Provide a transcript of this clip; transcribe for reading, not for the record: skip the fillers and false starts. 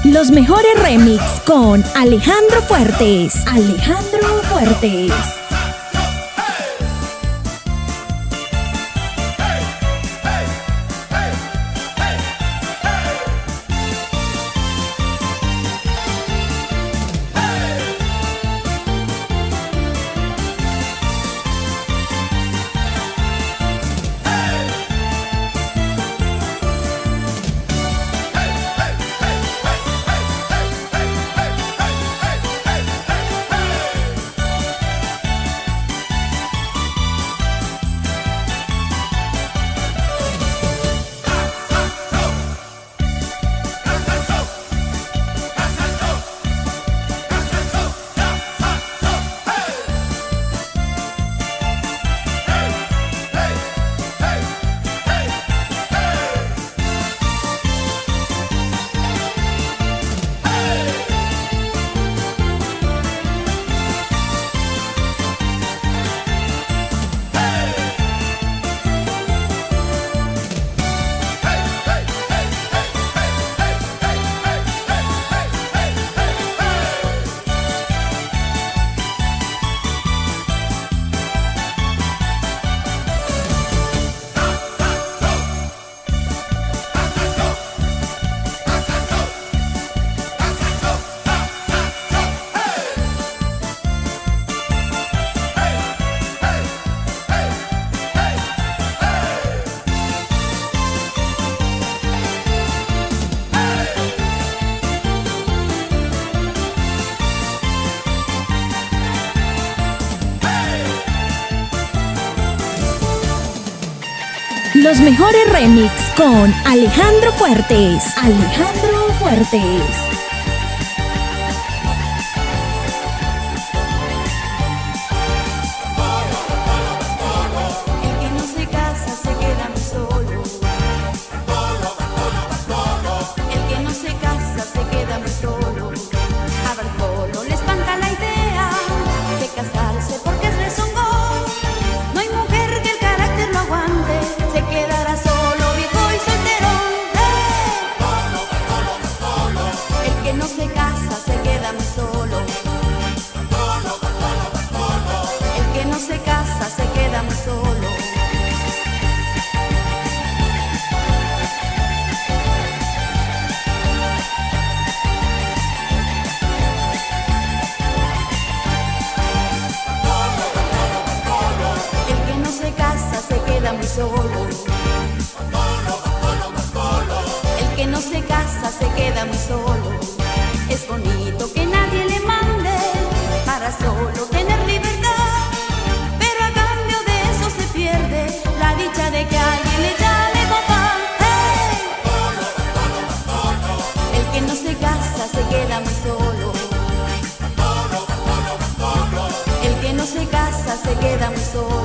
Los mejores remix con Alejandro Fuertes. Alejandro Fuertes. Los mejores remix con Alejandro Fuertes. Alejandro Fuertes. El que no se casa se queda muy solo. El que no se casa se queda muy solo. A Bartolo le espanta la idea de casarse porque es rezongón. No hay mujer que el carácter lo aguante. Se quedará solo, viejo y solterón. El que no se casa se queda muy solo. El que no se casa se queda muy solo. El que no se casa se queda muy solo. El que no se casa se queda muy solo. Es bonito que nadie le mande para solo tener libertad, pero a cambio de eso se pierde la dicha de que alguien le llame papá. ¡Hey! El que no se casa se queda muy solo. El que no se casa se queda muy solo.